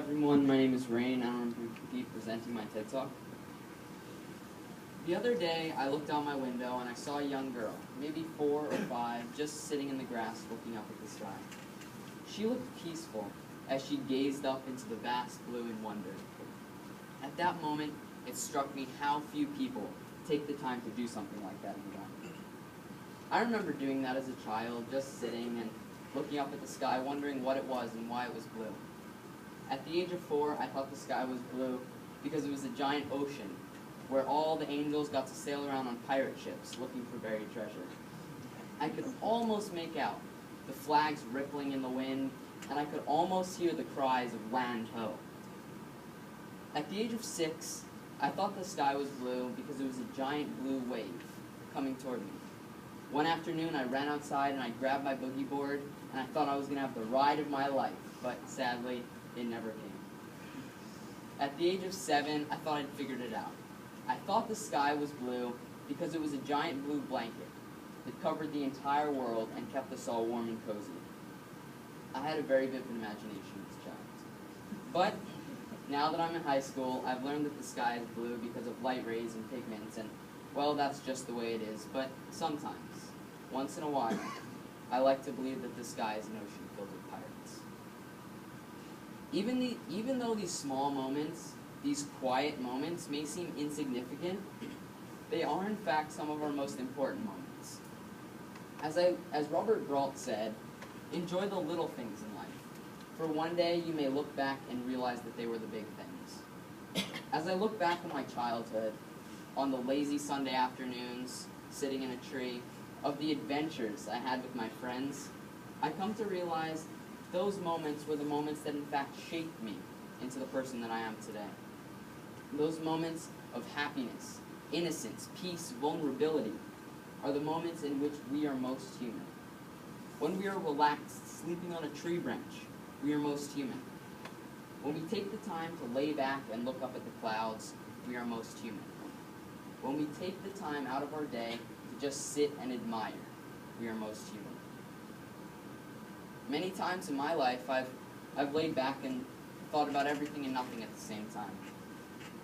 everyone, my name is Reyn, and I'm going to be presenting my TED Talk. The other day, I looked out my window and I saw a young girl, maybe 4 or 5, just sitting in the grass looking up at the sky. She looked peaceful as she gazed up into the vast blue in wonder. At that moment, it struck me how few people take the time to do something like that in life. I remember doing that as a child, just sitting and looking up at the sky, wondering what it was and why it was blue. At the age of 4, I thought the sky was blue because it was a giant ocean where all the angels got to sail around on pirate ships looking for buried treasure. I could almost make out the flags rippling in the wind, and I could almost hear the cries of land ho. At the age of 6, I thought the sky was blue because it was a giant blue wave coming toward me. One afternoon, I ran outside and I grabbed my boogie board, and I thought I was going to have the ride of my life, but sadly, it never came. At the age of 7, I thought I'd figured it out. I thought the sky was blue because it was a giant blue blanket that covered the entire world and kept us all warm and cozy. I had a very vivid imagination as a child. But now that I'm in high school, I've learned that the sky is blue because of light rays and pigments, and well, that's just the way it is. But sometimes, once in a while, I like to believe that the sky is an ocean filled with pirates. Even though these small moments, these quiet moments, may seem insignificant, they are in fact some of our most important moments. As Robert Brault said, enjoy the little things in life, for one day you may look back and realize that they were the big things. As I look back on my childhood, on the lazy Sunday afternoons, sitting in a tree, of the adventures I had with my friends, I come to realize those moments were the moments that in fact shaped me into the person that I am today. Those moments of happiness, innocence, peace, vulnerability are the moments in which we are most human. When we are relaxed, sleeping on a tree branch, we are most human. When we take the time to lay back and look up at the clouds, we are most human. When we take the time out of our day to just sit and admire, we are most human. Many times in my life, I've laid back and thought about everything and nothing at the same time.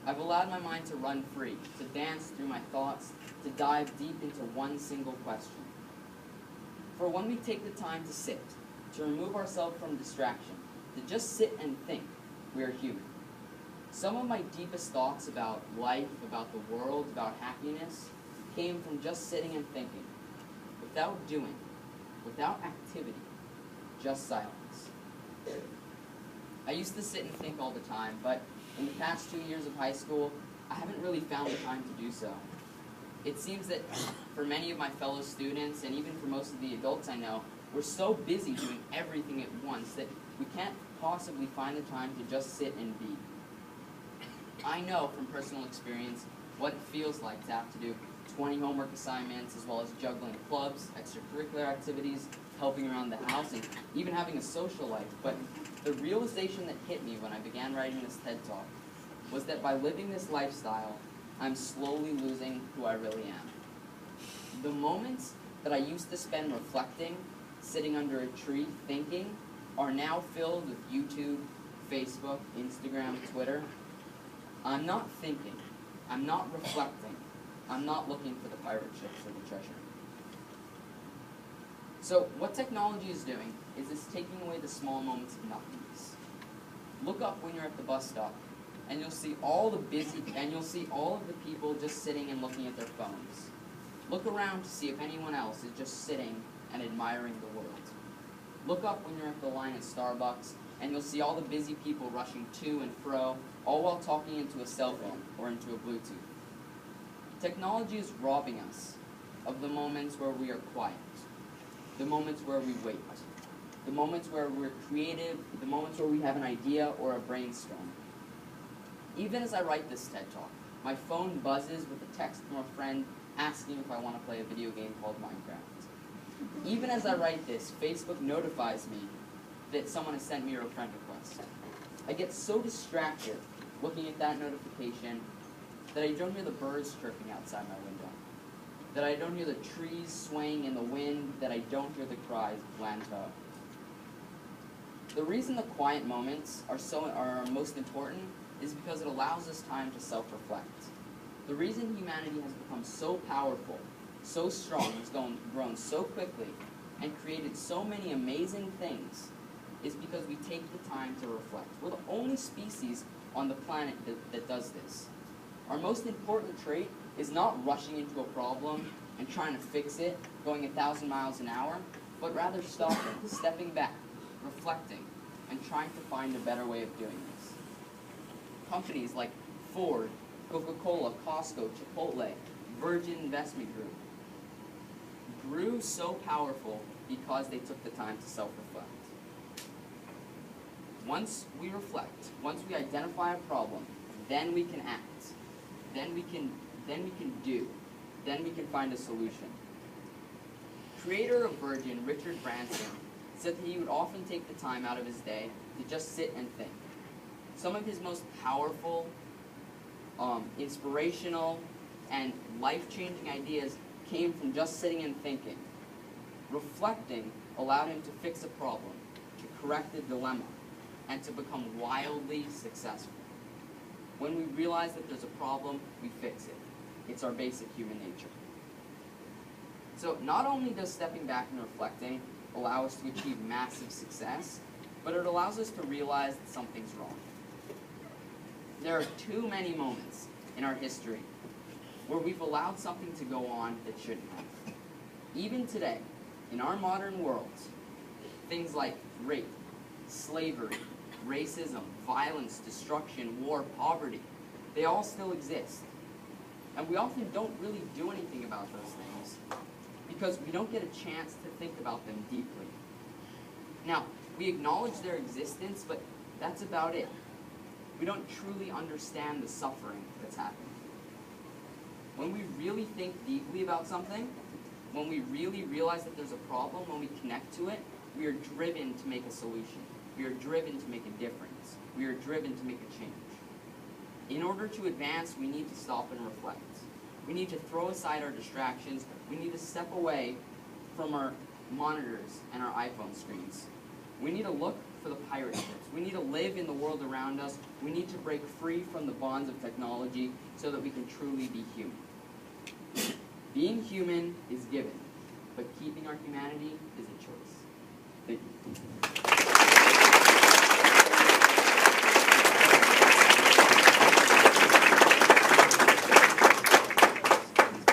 I've allowed my mind to run free, to dance through my thoughts, to dive deep into one single question. For when we take the time to sit, to remove ourselves from distraction, to just sit and think, we are human. Some of my deepest thoughts about life, about the world, about happiness, came from just sitting and thinking, without doing, without activity, just silence. I used to sit and think all the time, but in the past 2 years of high school, I haven't really found the time to do so. It seems that for many of my fellow students, and even for most of the adults I know, we're so busy doing everything at once that we can't possibly find the time to just sit and be. I know from personal experience what it feels like to have to do 20 homework assignments, as well as juggling clubs, extracurricular activities, helping around the house, and even having a social life. But the realization that hit me when I began writing this TED Talk was that by living this lifestyle, I'm slowly losing who I really am. The moments that I used to spend reflecting, sitting under a tree, thinking, are now filled with YouTube, Facebook, Instagram, Twitter. I'm not thinking, I'm not reflecting, I'm not looking for the pirate ships or the treasure. So what technology is doing is it's taking away the small moments of nothingness. Look up when you're at the bus stop, and you'll see all of the people just sitting and looking at their phones. Look around to see if anyone else is just sitting and admiring the world. Look up when you're at the line at Starbucks, and you'll see all the busy people rushing to and fro, all while talking into a cell phone or into a Bluetooth. Technology is robbing us of the moments where we are quiet, the moments where we wait, the moments where we're creative, the moments where we have an idea or a brainstorm. Even as I write this TED Talk, my phone buzzes with a text from a friend asking if I want to play a video game called Minecraft. Even as I write this, Facebook notifies me that someone has sent me a friend request. I get so distracted looking at that notification that I don't hear the birds chirping outside my window, that I don't hear the trees swaying in the wind, that I don't hear the cries of land ho. The reason the quiet moments are most important is because it allows us time to self-reflect. The reason humanity has become so powerful, so strong, has grown so quickly, and created so many amazing things is because we take the time to reflect. We're the only species on the planet that does this. Our most important trait is not rushing into a problem and trying to fix it, going 1,000 miles an hour, but rather stopping, stepping back, reflecting, and trying to find a better way of doing this. Companies like Ford, Coca-Cola, Costco, Chipotle, Virgin Investment Group grew so powerful because they took the time to self-reflect. Once we reflect, once we identify a problem, then we can act. Then we can do. Then we can find a solution. Creator of Virgin, Richard Branson, said that he would often take the time out of his day to just sit and think. Some of his most powerful, inspirational, and life-changing ideas came from just sitting and thinking. Reflecting allowed him to fix a problem, to correct a dilemma, and to become wildly successful. When we realize that there's a problem, we fix it. It's our basic human nature. So not only does stepping back and reflecting allow us to achieve massive success, but it allows us to realize that something's wrong. There are too many moments in our history where we've allowed something to go on that shouldn't have. Even today, in our modern world, things like rape, slavery, racism, violence, destruction, war, poverty, they all still exist. And we often don't really do anything about those things because we don't get a chance to think about them deeply. Now, we acknowledge their existence, but that's about it. We don't truly understand the suffering that's happening. When we really think deeply about something, when we really realize that there's a problem, when we connect to it, we are driven to make a solution. We are driven to make a difference. We are driven to make a change. In order to advance, we need to stop and reflect. We need to throw aside our distractions. We need to step away from our monitors and our iPhone screens. We need to look for the pirate ships. We need to live in the world around us. We need to break free from the bonds of technology so that we can truly be human. Being human is given, but keeping our humanity is a choice. Thank you.